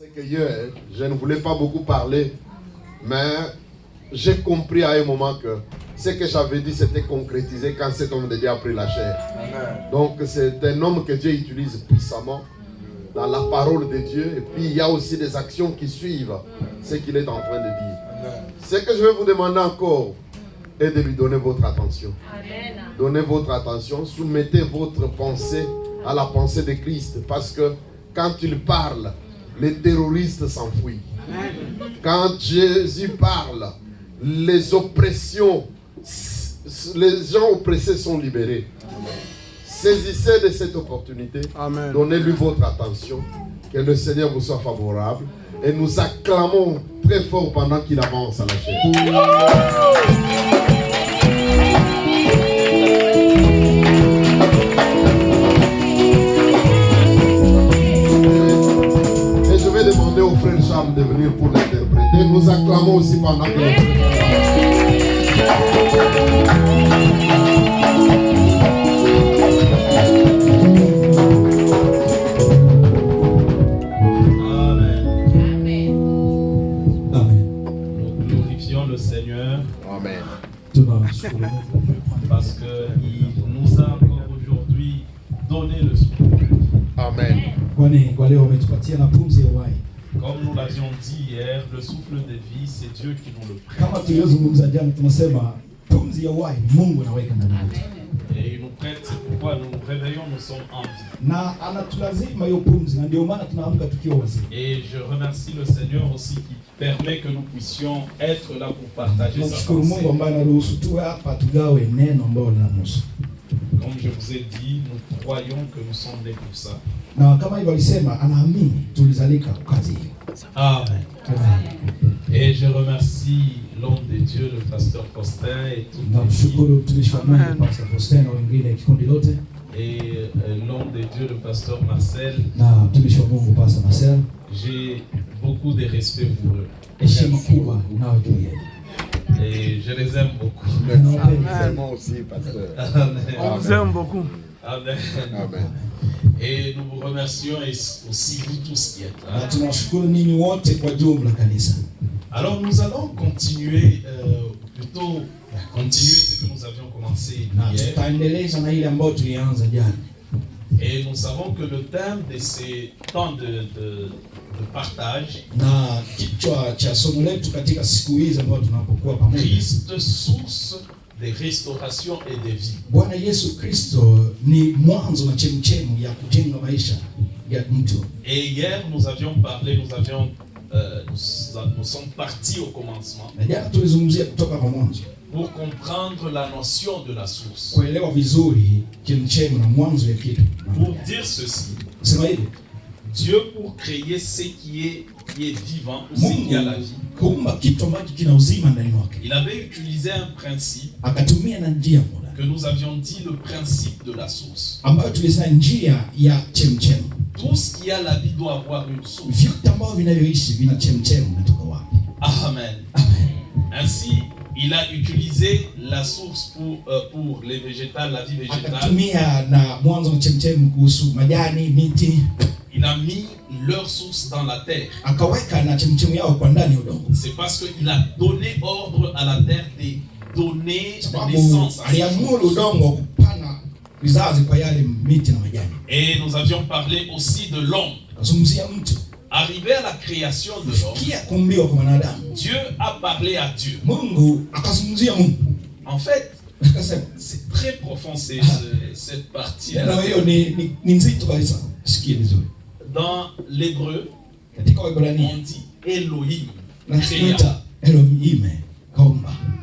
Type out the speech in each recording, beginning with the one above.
C'est que hier, je ne voulais pas beaucoup parler, mais j'ai compris à un moment que ce que j'avais dit s'était concrétisé quand cet homme de Dieu a pris la chair. Amen. Donc c'est un homme que Dieu utilise puissamment dans la parole de Dieu. Et puis il y a aussi des actions qui suivent ce qu'il est en train de dire. Amen. Ce que je vais vous demander encore est de lui donner votre attention. Amen. Donnez votre attention, soumettez votre pensée à la pensée de Christ. Parce que quand il parle, les terroristes s'enfuient. Quand Jésus parle, les oppressions, les gens oppressés sont libérés. Saisissez de cette opportunité. Donnez-lui votre attention. Que le Seigneur vous soit favorable. Et nous acclamons très fort pendant qu'il avance à la chair. Demander au frère Charles de venir pour l'interpréter. Nous acclamons aussi pendant que Nous glorifions le Seigneur. Amen. Parce qu'il nous a encore aujourd'hui donné le souffle. Amen. Comme nous l'avions dit hier, le souffle de vie, c'est Dieu qui nous le prête. Et il nous prête, c'est pourquoi nous nous réveillons, nous sommes en vie. Et je remercie le Seigneur aussi qui permet que nous puissions être là pour partager sa pensée. Comme je vous ai dit, nous croyons que nous sommes nés pour ça. Amen. Et je remercie l'homme de Dieu, le pasteur Faustin et toute l'équipe. Et l'homme de Dieu, le pasteur Marcel. J'ai beaucoup de respect pour eux. Et je les aime beaucoup. Amen. Moi aussi, pasteur. On vous aime beaucoup. Amen. Amen. Et nous vous remercions aussi vous tous qui êtes là. Alors nous allons continuer, continuer ce que nous avions commencé hier. Et nous savons que le thème de ces temps de partage, Christ, source de restauration et de vie. Et hier nous avions parlé, nous sommes partis au commencement pour comprendre la notion de la source. Pour dire ceci, Dieu, pour créer ce qui est vivant, ou ce qui a la vie, il avait utilisé un principe que nous avions dit, le principe de la source. Tout ce qui a la vie doit avoir une source. Amen. Ainsi, il a utilisé la source pour les végétales, la vie végétale. Il a mis leur source dans la terre. C'est parce qu'il a donné ordre à la terre de donner naissance à Et nous avions parlé aussi de l'homme. Arrivé à la création de l'homme, Dieu a parlé à Dieu. En fait, c'est très profond cette partie-là. Dans l'hébreu, on dit Elohim.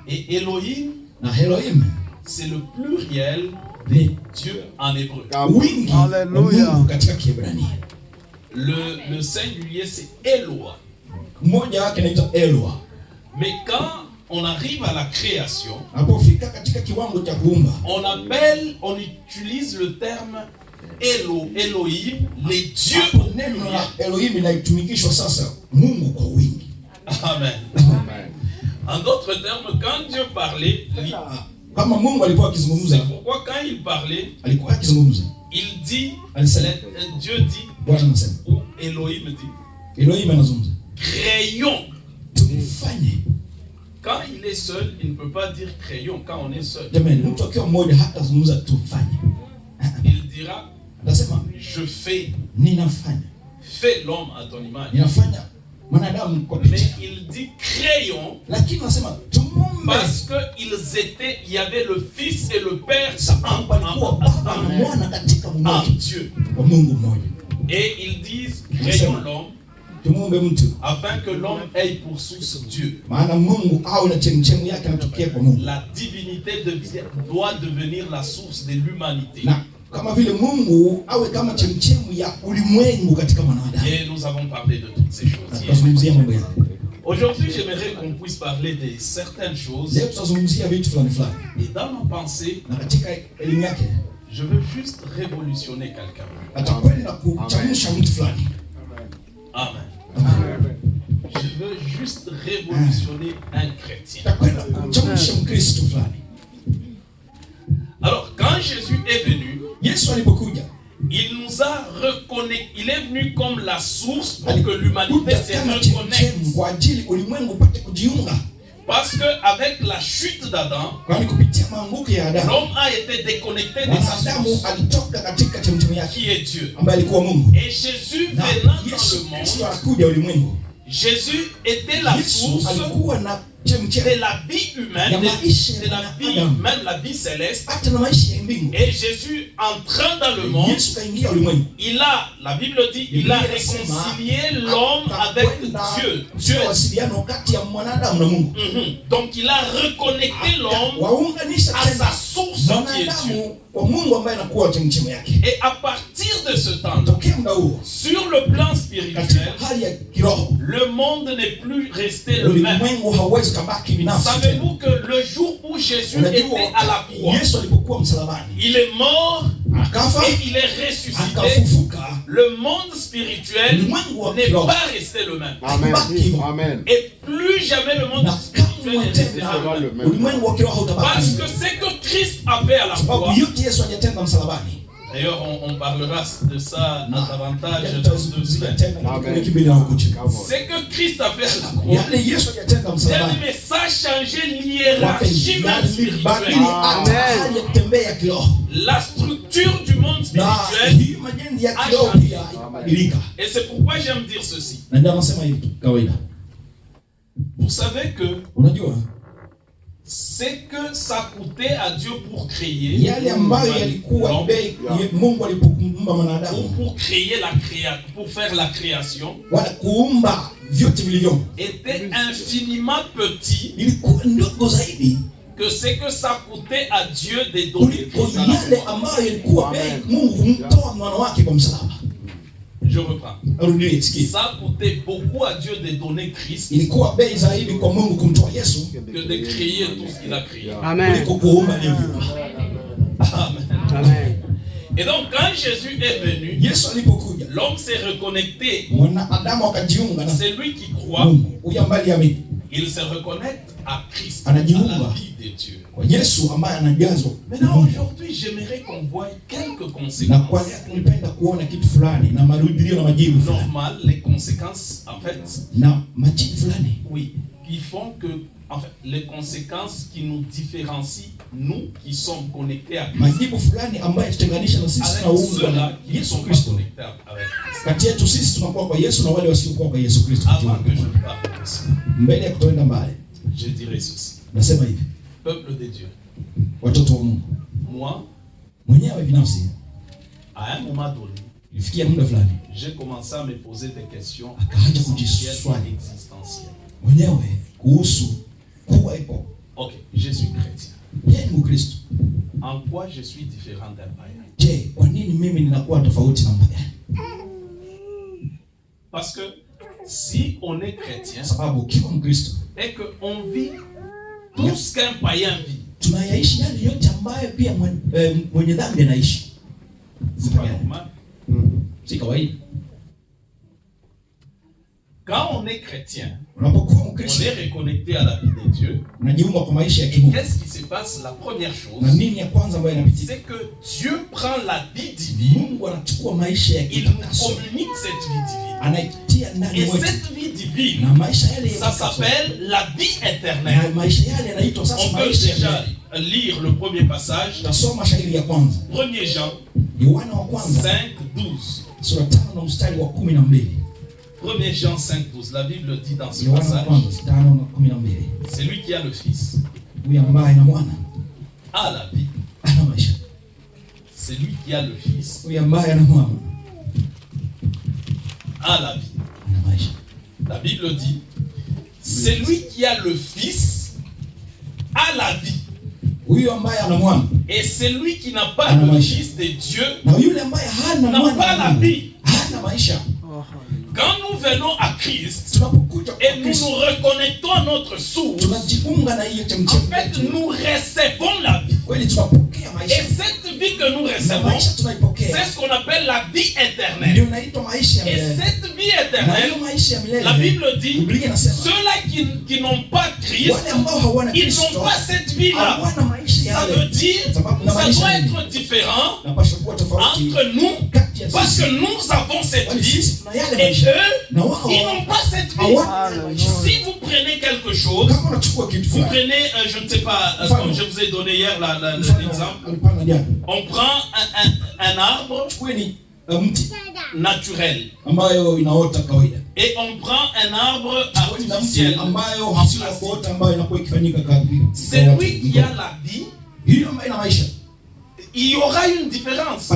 Et Elohim, c'est le pluriel de Dieu en hébreu. Alléluia. Le singulier, c'est Eloah. Mais quand on arrive à la création, on utilise le terme Elohim, les dieux. Amen. En d'autres termes, quand Dieu parlait, c'est pourquoi quand il parlait, il dit, Dieu dit, ou Elohim dit, Créons. Quand il est seul, il ne peut pas dire créons quand on est seul. Il dira, je fais. Fais l'homme à ton image. Mais il dit créons parce que il y avait le Fils et le Père en Dieu. Et ils disent créons l'homme afin que l'homme ait pour source Dieu. La divinité doit devenir la source de l'humanité. Et nous avons parlé de toutes ces choses. Aujourd'hui, j'aimerais qu'on puisse parler de certaines choses. Et dans ma pensée, je veux juste révolutionner quelqu'un. Amen. Je veux juste révolutionner un chrétien. Alors, quand Jésus est venu, il nous a reconnectés. Il est venu comme la source pour que l'humanité se reconnecte. Parce qu'avec la chute d'Adam, l'homme a été déconnecté de sa source, qui est Dieu. Et Jésus venant dans le monde, Jésus était la source de la vie humaine, la vie céleste. Et Jésus entrant dans le monde, la Bible dit, il a réconcilié l'homme avec Dieu. Donc il a reconnecté l'homme à sa source qui est Dieu. Et à partir de ce temps, sur le plan spirituel, le monde n'est plus resté le même. Savez-vous que le jour où Jésus était à la croix, il est mort et il est ressuscité, le monde spirituel n'est pas resté le même. Amen. Et plus jamais le monde spirituel n'est resté le même. Parce que ce que Christ a fait à la croix, d'ailleurs, on parlera de ça davantage dans 2 semaines. C'est que Christ a fait à la croix. Mais ça a changé l'hiérarchie spirituelle. La structure du monde spirituel a changé. Et c'est pourquoi j'aime dire ceci. Vous savez que c'est que ça coûtait à Dieu pour créer pour créer pour faire la création était infiniment petit que c'est que ça coûtait à Dieu de donner. Je reprends. Ça coûtait beaucoup à Dieu de donner Christ que de créer tout ce qu'il a créé. Amen. Amen. Et donc quand Jésus est venu, l'homme s'est reconnecté. C'est lui qui croit. Il se reconnecte à Christ, à la vie de Dieu. Maintenant, aujourd'hui, j'aimerais qu'on voie quelques conséquences. Normal, les conséquences, en fait, oui, qui font que, en fait, les conséquences qui nous différencient, nous qui sommes connectés à Christ, avec ceux-là qui ne sont pas connectés avec Christ. Avant que je parle de ça, je dirais ceci. Peuple de Dieu, moi, à un moment donné, j'ai commencé à me poser des questions existentielles. Ok, je suis chrétien. En quoi je suis différent d'un païen? Parce que si on est chrétien et qu'on vit tout ce qu'un païen vit, c'est pas normal. Quand on est chrétien, on est reconnecté à la vie de Dieu. Qu'est-ce qui se passe? La première chose, c'est que Dieu prend la vie divine, il nous communique cette vie divine. Et cette vie divine, ça s'appelle la vie éternelle. On peut déjà lire le premier passage, 1 Jean 5, 12. 1 Jean 5, 12. La Bible dit dans ce passage, c'est lui qui a le Fils a la vie. C'est lui qui a le Fils a la vie. La Bible dit, c'est lui qui a le Fils a la vie. Et celui qui n'a pas le Fils de Dieu n'a pas la vie. Quand nous venons à Christ et nous nous reconnectons à notre source, en fait, nous recevons la vie. Et cette vie que nous recevons, c'est ce qu'on appelle la vie éternelle. Et cette vie éternelle, la Bible dit, ceux-là qui n'ont pas Christ, ils n'ont pas cette vie-là. Ça veut dire, ça doit être différent entre nous, parce que nous avons cette vie, et eux, ils n'ont pas cette vie. Si vous prenez quelque chose, vous prenez, je ne sais pas, comme je vous ai donné hier l'exemple, on prend un arbre naturel et on prend un arbre artificiel. Celui qui a la vie, il y aura une différence.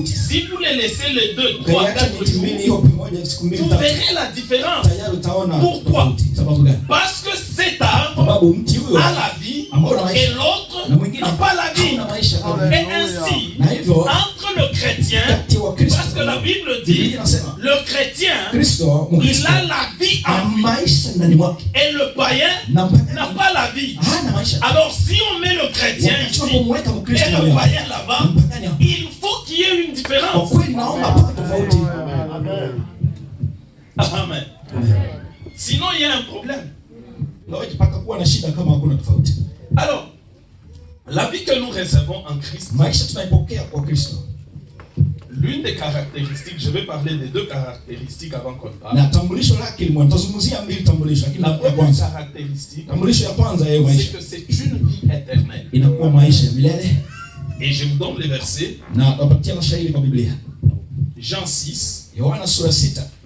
Si vous les laissez les 2, 3, 4 jours, vous verrez la différence. Pourquoi? Parce que cet arbre a la vie et l'autre n'a pas la vie. Et ainsi, entre le chrétien, parce que la Bible dit, le chrétien, il a la vie en lui. Et le païen n'a pas la vie. Alors si on met le chrétien ici et le païen là-bas, il faut qu'il y ait une différence. Amen. Sinon il y a un problème. Alors, la vie que nous recevons en Christ, l'une des caractéristiques, je vais parler des 2 caractéristiques avant qu'on parle. La première caractéristique, c'est que c'est une vie éternelle. Et je vous donne les versets. Jean 6,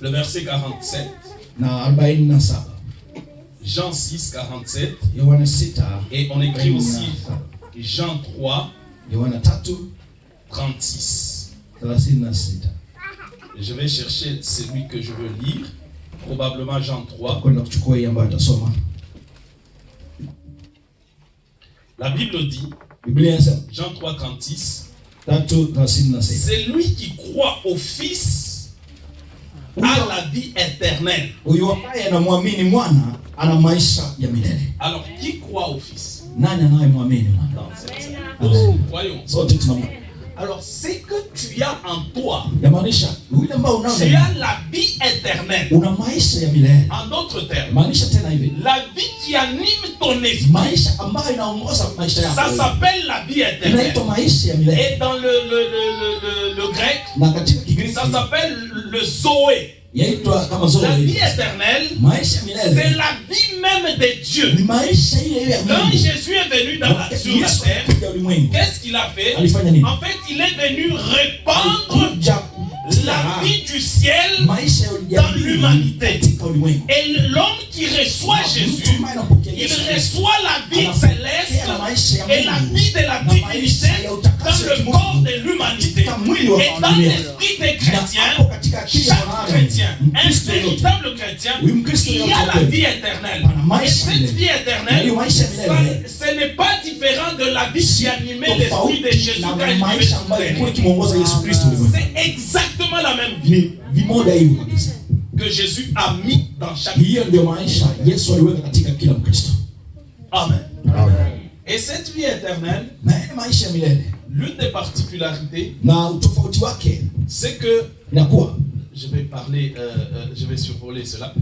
le verset 47. Jean 6, 47. Et on écrit aussi Jean 3, 36. Je vais chercher celui que je veux lire. Probablement Jean 3. La Bible dit, Jean 3, 36, c'est lui qui croit au Fils a la vie éternelle. Alors, qui croit au Fils? Voyons. Alors, c'est que tu as en toi, tu as la vie éternelle. En d'autres termes, la vie qui anime ton esprit, ça s'appelle la vie éternelle. Et dans le grec, ça s'appelle le Zoé. La vie éternelle, c'est la vie même de Dieu. Quand Jésus est venu sur la terre, qu'est-ce qu'il a fait? En fait, il est venu répandre la vie du ciel dans l'humanité. Et l'homme qui reçoit Jésus, il reçoit la vie céleste et la vie de la divinité dans le corps de l'humanité. Et dans l'esprit des chrétiens, chaque chrétien, un véritable chrétien, il a la vie éternelle. Et cette vie éternelle, ce n'est pas différent de la vie qui animait l'esprit de Jésus quand il vivait sur terre. C'est exactement la même vie que Jésus a mis dans chaque vie. Amen. Et cette vie éternelle, l'une des particularités, c'est que je vais parler, je vais survoler cela.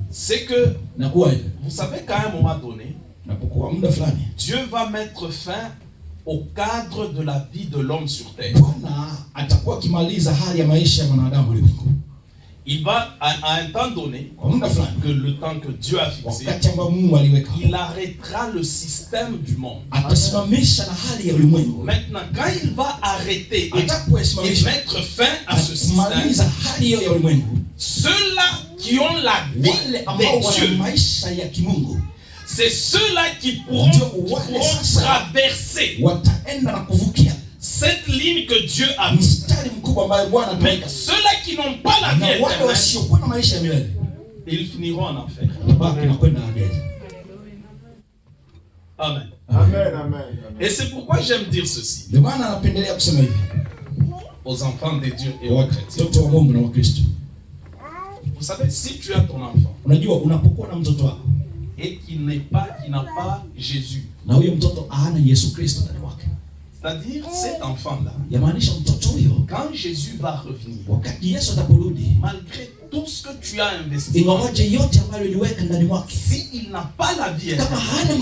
c'est que, vous savez qu'à un moment donné, Dieu va mettre fin au cadre de la vie de l'homme sur terre. Il va, à un temps donné, que le temps que Dieu a fixé, il arrêtera le système du monde. Maintenant, quand il va arrêter et mettre fin à ce système, ceux-là qui ont la vie de Dieu, c'est ceux-là qui pourront traverser cette ligne que Dieu a mise. Mais ceux-là qui n'ont pas la vie éternelle, ils finiront en enfer. Amen. Amen. Et c'est pourquoi j'aime dire ceci aux enfants de Dieu et aux chrétiens. Vous savez, si tu as ton enfant et qu'il n'a pas Jésus, c'est-à-dire cet enfant-là, quand Jésus va revenir, malgré tout ce que tu as investi, s'il n'a pas la vie éternelle,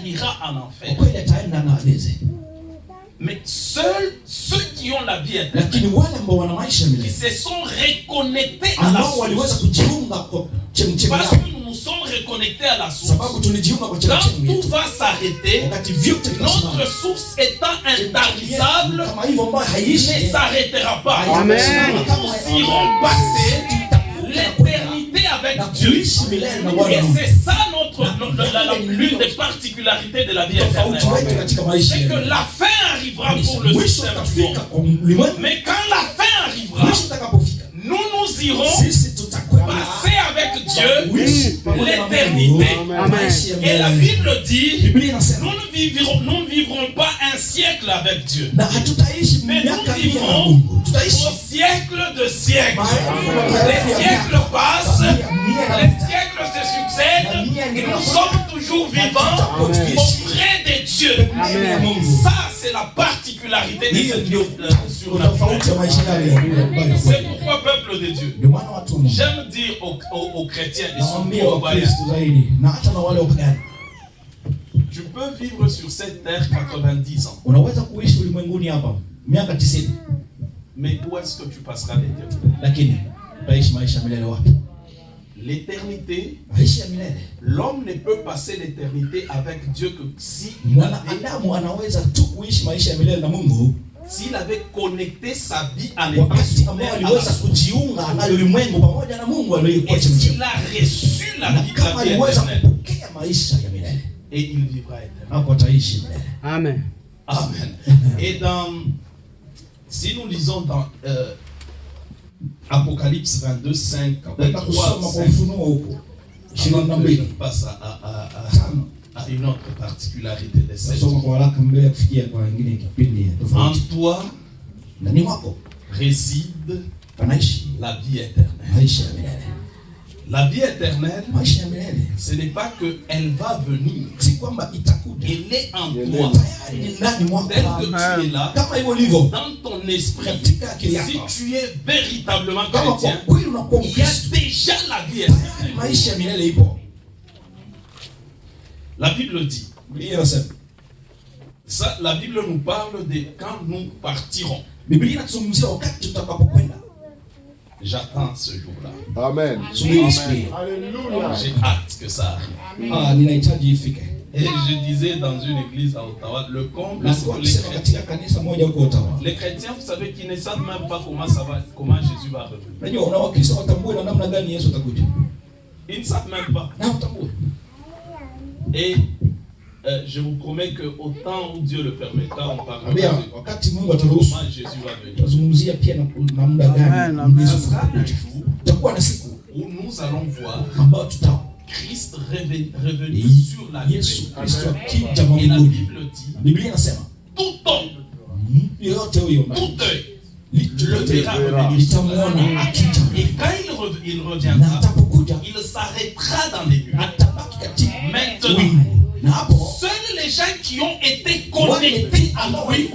il ira en enfer. Mais seuls ceux qui ont la vie éternelle, qui se sont reconnectés à la source, parce que nous nous sommes reconnectés à la source, quand tout va s'arrêter, notre source étant intarissable, ne s'arrêtera pas. Nous irons passer l'éternité avec Dieu. Et c'est ça l'une des particularités de la vie éternelle. C'est que la fin arrivera pour le système du monde. Mais quand la fin arrivera, nous irons passer avec Dieu l'éternité. Et la Bible dit, nous ne vivrons pas un siècle avec Dieu, mais nous vivrons au siècle de siècles. Les siècles passent, les siècles se succèdent, et nous sommes toujours vivants auprès de Dieu. Ça, c'est la particularité de cette vie sur la terre. C'est pourquoi, peuple de Dieu, j'aime dire aux chrétiens et surtout aux païens, tu peux vivre sur cette terre 90 ans. Mais où est-ce que tu passeras l'éternité? L'éternité, l'homme ne peut passer l'éternité avec Dieu que s'il avait connecté sa vie à l'éternité et s'il a reçu la vie éternelle, et il vivra éternellement. Amen. Amen. Et si nous lisons dans Apocalypse 22, 5, 23, 5, je passe à une autre particularité de cette vie. En toi réside la vie éternelle. La vie éternelle, ce n'est pas qu'elle va venir, elle est en toi. Tel que tu es là, dans ton esprit, si tu es véritablement chrétien, il y a déjà la vie éternelle. La Bible dit, ça, la Bible nous parle de quand nous partirons. J'attends ce jour-là. Amen. Alléluia. J'ai hâte que ça arrive. Et je disais dans une église à Ottawa, le comble, c'est que les chrétiens, vous savez, qui ne savent même pas comment Jésus va revenir. Ils ne savent même pas. Et je vous promets qu'au temps où Dieu le permettra, on parlera de comment Jésus va venir. Ce sera un jour où nous allons voir Christ revenu sur la terre. Et la Bible dit, tout homme, tout œil le verra revenir. Et quand il reviendra, il s'arrêtera dans les nuits. Maintenant, seuls les gens qui ont été connectés à lui,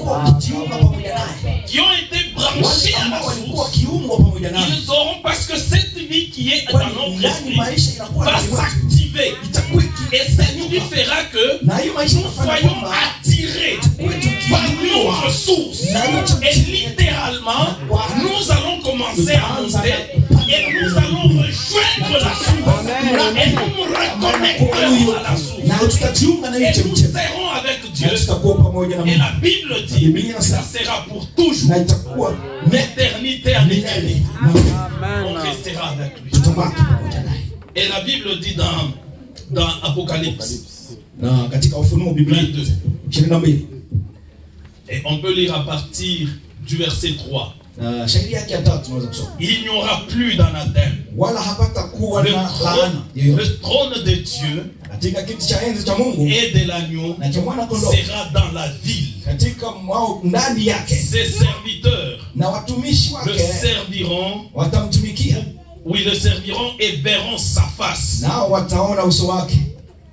qui ont été branchés à la source, ils auront, parce que cette vie qui est dans notre esprit va s'activer. Et cette nuit fera que nous soyons attirés par notre source. Et littéralement, nous allons commencer à monter et nous allons rejoindre la source. Et nous nous reconnecterons à la source. Et nous serons avec Dieu. Et la Bible dit que ça sera pour toujours. L'éternité en éternité. On restera avec lui. Et la Bible dit dans Apocalypse 22. Et on peut lire à partir du verset 3. Il n'y aura plus d'anathème. Le trône de Dieu et de l'agneau sera dans la ville. Ses serviteurs le serviront. Oui, le serviront et verront sa face.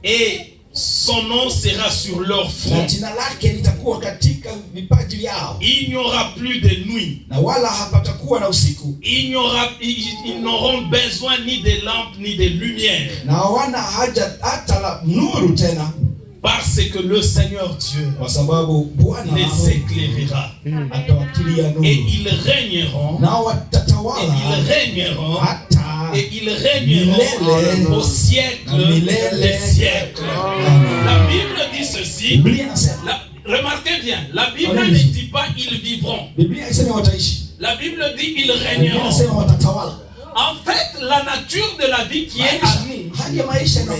Et son nom sera sur leur front. Il n'y aura plus de nuit. Ils n'auront besoin ni de lampes ni de lumière. Parce que le Seigneur Dieu les éclairera. Et ils régneront. Et ils régneront au siècle des siècles. La Bible dit ceci. Remarquez bien, la Bible ne dit pas ils vivront. La Bible dit ils régneront. En fait, la nature de la vie qui est à nous,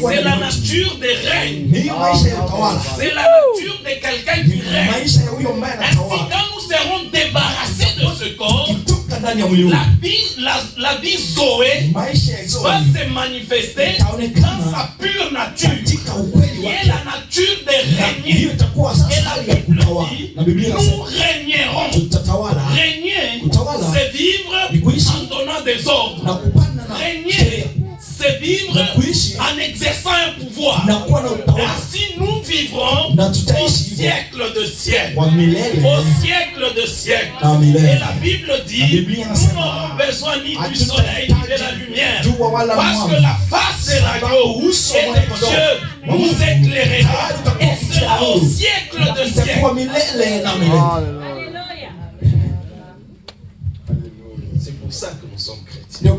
c'est la nature des règnes. C'est la nature de quelqu'un qui règne. Ainsi, quand nous serons débarrassés de ce corps, la vie Zoé va se manifester dans sa pure nature, qui est la nature des régniers. Et la Bible dit, nous régnerons. Régner, c'est vivre en donnant des ordres. Régner, c'est vivre en exerçant un pouvoir. Ainsi nous vivrons au siècle de siècle. Au siècle de siècle. Et la Bible dit, nous n'aurons besoin ni du soleil ni de la lumière. Parce que la face de l'agneau et de Dieu nous éclairera. Et sera au siècle de siècle. C'est pour ça que nous sommes chrétiens.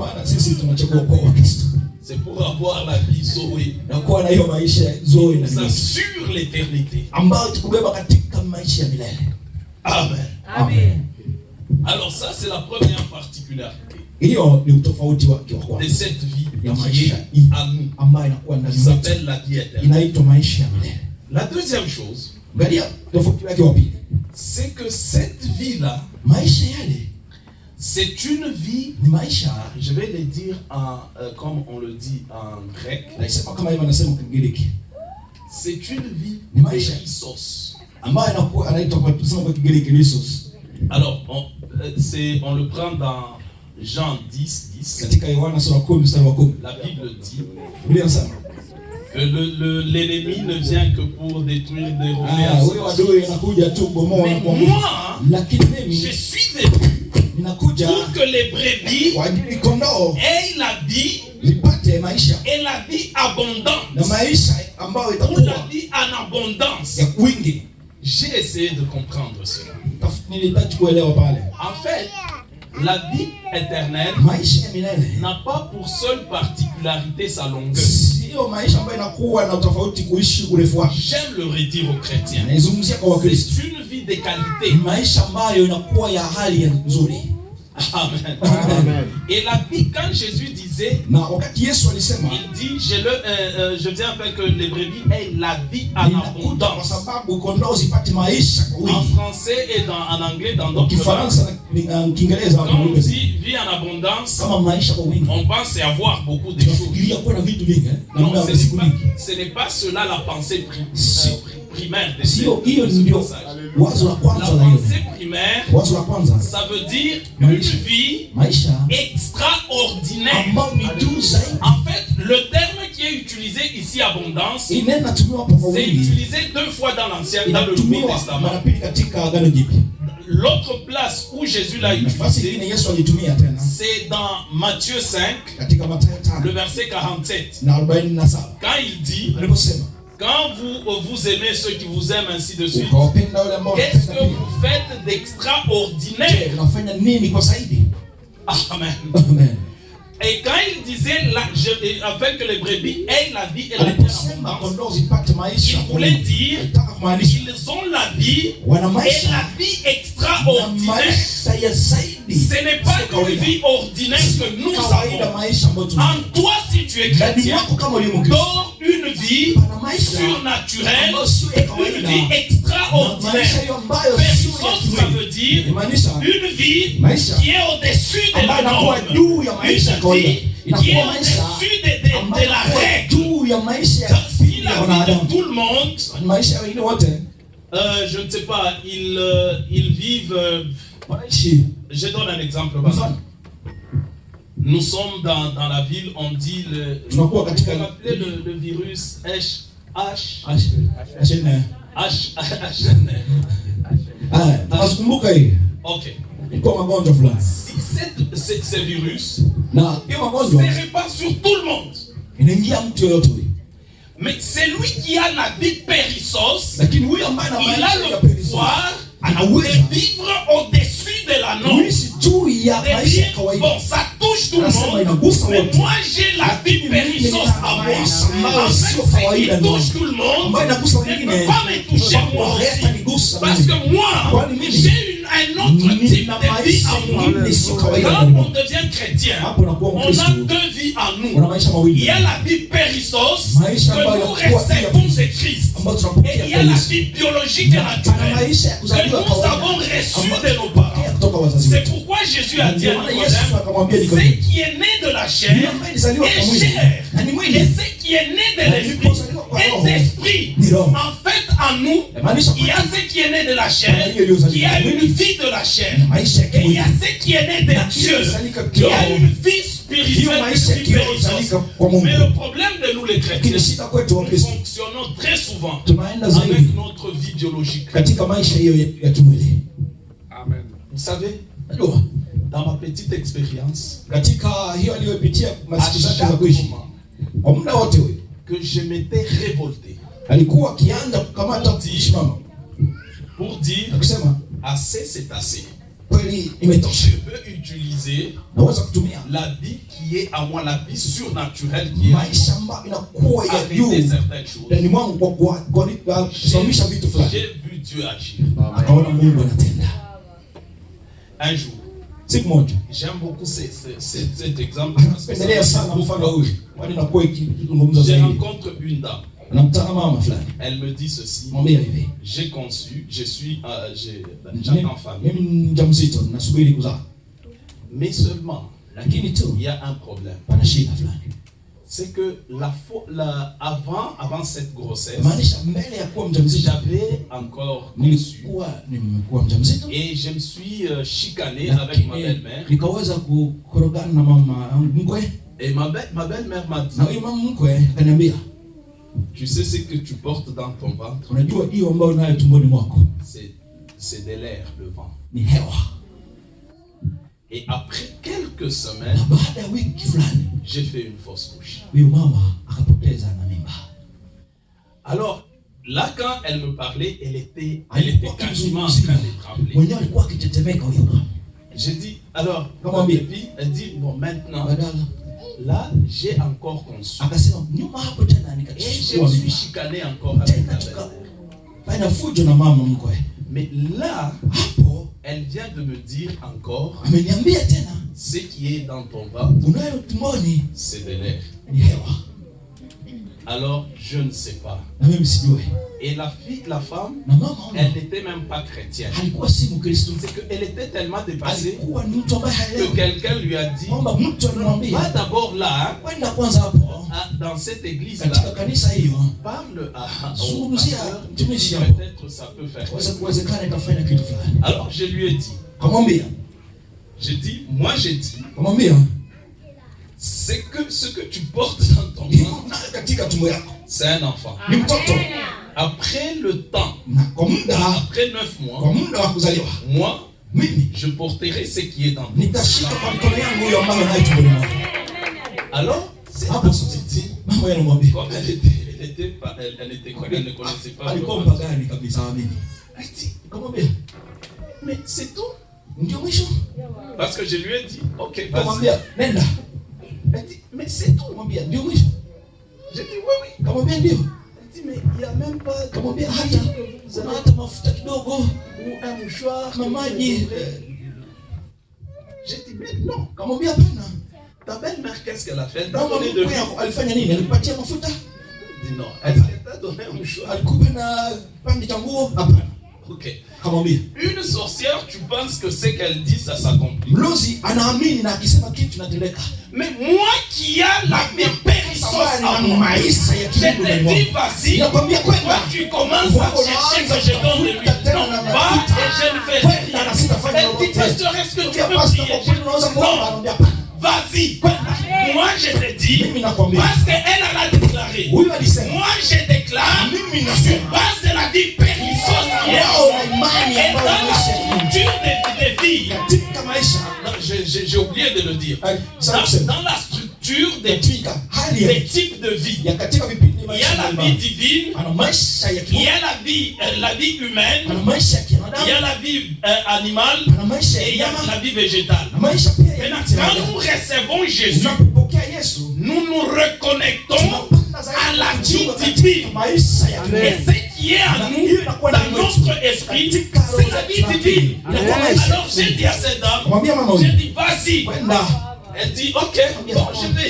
C'est pour avoir la vie Zoé. Ça sur l'éternité. Amen. Amen. Alors ça c'est la première particularité de cette vie qui est à nous, qui s'appelle la vie éternelle. La deuxième chose, c'est que cette vie-là, c'est une vie, je vais le dire comme on le dit en grec, c'est une vie de Christos. Alors, on le prend dans Jean 10. La Bible dit que l'ennemi ne vient que pour détruire, dérober. Mais moi, je suis venu pour que les brebis aient la vie et la vie abondante. Pour la vie en abondance. J'ai essayé de comprendre cela. En fait, la vie éternelle n'a pas pour seule particularité sa longueur. J'aime le redire aux chrétiens. C'est une vie de qualité. Amen. Amen. Et la vie, quand Jésus disait, il dit, je viens afin que les brebis aient la vie en abondance. En français et en anglais, dans d'autres langues, quand on dit vie en abondance, on pense avoir beaucoup de choses. Non, ce n'est pas cela la pensée primaire de ce passage. La pensée primaire, ça veut dire une vie extraordinaire. En fait, le terme qui est utilisé ici, abondance, c'est utilisé 2 fois dans l'Ancien, dans le Nouveau Testament. l'autre place où Jésus l'a utilisé, c'est dans Matthieu 5, le verset 47. Quand il dit, quand vous aimez ceux qui vous aiment, ainsi de suite, qu'est-ce que vous faites d'extraordinaire? Amen. Et quand il disait, afin que les brebis aient la vie et la vie en abondance, il voulait dire, ils ont la vie et la vie extraordinaire. Ce n'est pas une vie ordinaire que nous avons. En toi, si tu es chrétien, dors une vie surnaturelle, une vie extraordinaire. Versus, ça veut dire une vie qui est au-dessus de la norme. Une vie qui est au-dessus de la règle. Si la vie de tout le monde, je ne sais pas, ils vivent. Je donne un exemple. Nous sommes dans la ville, on dit le virus Ok. Si ce virus se répand sur tout le monde. Mais celui qui a la vie périssos, il a le pouvoir de vivre au-dessus de la norme. Bon, ça touche tout le monde, mais moi j'ai la vie périssos à moi. En fait, ce qui touche tout le monde ne peut pas me toucher moi aussi. Parce que moi, j'ai un autre type de vie à moi. Quand on devient chrétien, on a deux vies en nous. Il y a la vie périssos que nous recevons de Christ. Et il y a la vie biologique et naturelle que nous avons reçue de nos parents. C'est pourquoi Jésus a dit à Nicodème, ce qui est né de la chair est chair. Et ce qui est né de l'esprit est d'esprit. En fait, en nous, il y a ce qui est né de la chair, qui a une vie de la chair. Et il y a ce qui est né de Dieu, qui a une vie spirituelle. Mais le problème de nous les chrétiens, nous fonctionnons très souvent avec notre vie biologique. Amen. Vous savez, dans ma petite expérience, à chaque moment que je m'étais révolté pour dire assez c'est assez. Je peux utiliser la vie qui est à moi, la vie surnaturelle qui est avec certaines choses. J'ai vu Dieu agir. Un jour, j'aime beaucoup cet exemple parce que je rencontre une dame. Elle me dit ceci: j'ai conçu, j'attends famille. Mais seulement, il y a un problème. C'est que avant cette grossesse, j'avais encore conçu et je me suis chicané avec ma belle-mère. Et ma belle-mère m'a dit: tu sais ce que tu portes dans ton ventre? C'est de l'air, le vent. Et après quelques semaines, j'ai fait une fausse couche. Alors, là, quand elle me parlait, elle était quasiment en train de trembler. J'ai dit, alors, elle dit, bon, maintenant, là, j'ai encore conçu. Et je me suis chicané encore avec la belle-mère. Mais là, elle vient de me dire encore, ce qui est dans ton ventre, c'est de l'air. Alors, je ne sais pas. Et la femme, elle n'était même pas chrétienne. C'est qu'elle était tellement dépassée que quelqu'un lui a dit: va d'abord là, dans cette église-là, parle à peut-être ça peut faire. Alors, je lui ai dit, j'ai dit, c'est que ce que tu portes dans ton ventre, c'est un enfant. Après le temps, après 9 mois, moi, je porterai ce qui est en vous. Alors, c'est comme elle ne connaissait pas. Mais c'est tout. Parce que je lui ai dit, ok, vas-y. Elle dit, mais c'est tout. J'ai dit, oui. Elle dit, mais il n'y a même pas de ou un mouchoir. J'ai dit, mais non. Ta belle-mère, qu'est-ce qu'elle a fait? Elle t'a donné de l'huile. Elle dit non. Elle t'a donné un mouchoir. Ok. Une sorcière, tu penses que ce qu'elle dit, ça s'accomplit. Mais moi qui a la périssance en moi, je te dis, vas-y, toi tu commences à chercher que je donne de lui. Non, va et je ne fais rien. Elle dit, pasteur, est-ce que tu peux prier? Non, vas-y. Moi je te dis, parce qu'elle a déclaré. Moi je déclare, sur base de la vie périsseuse qui est et dans la structure de vie. J'ai oublié de le dire. Dans la structure des types de vie, il y a la vie divine, il y a la vie humaine, il y a la vie animale et il y a la vie végétale. Maintenant, quand nous recevons Jésus, nous nous reconnectons à la vie divine. Et ce qui est en nous, dans notre esprit, c'est la vie divine. Alors j'ai dit à cette dame, j'ai dit vas-y. Elle dit ok, bon, je vais.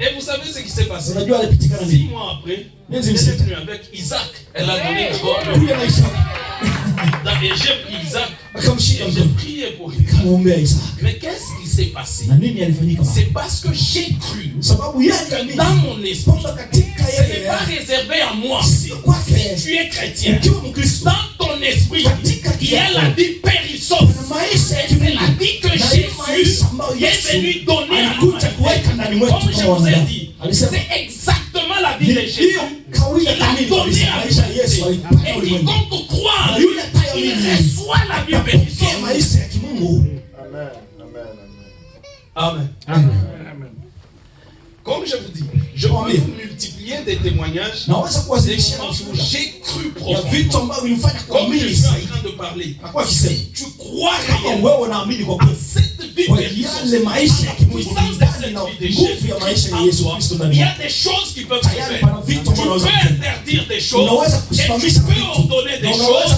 Et vous savez ce qui s'est passé? 6 mois après, elle est venue avec Isaac. Elle a donné d'abord et j'ai pris Isaac. J'ai prié pour Isaac. Mais qu'est-ce qui s'est passé? C'est parce que j'ai cru que dans mon esprit, ce n'est pas réservé à moi. Si tu es chrétien, dans ton esprit, il y a la vie périsseuse. C'est la vie que Jésus est venu donner à nous. Comme je vous ai dit, c'est exactement la vie de Jésus. Il a donné à nous. Et quiconque croit en lui, il reçoit la vie périsseuse. Amen. Comme je vous dis, je peux multiplier des témoignages des moments où j'ai cru profondément. Comme je suis en train de parler, si tu crois réellement à cette vie périsseuse, à la puissance de cette vie de Jésus en toi, il y a des choses qui peuvent se faire. Tu peux interdire des choses et tu peux ordonner des choses.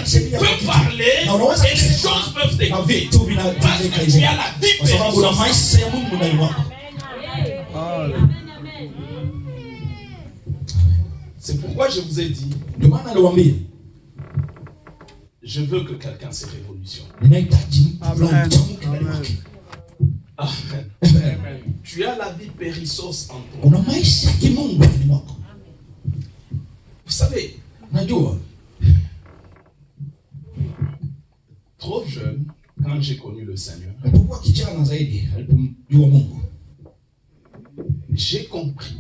Tu peux parler et les choses peuvent t'écouter. Parce que tu as la vie périsseuse. C'est pourquoi je vous ai dit, je veux que quelqu'un se révolutionne. Amen. Tu as la vie périsseuse en toi. Vous savez, trop jeune, quand j'ai connu le Seigneur, j'ai compris.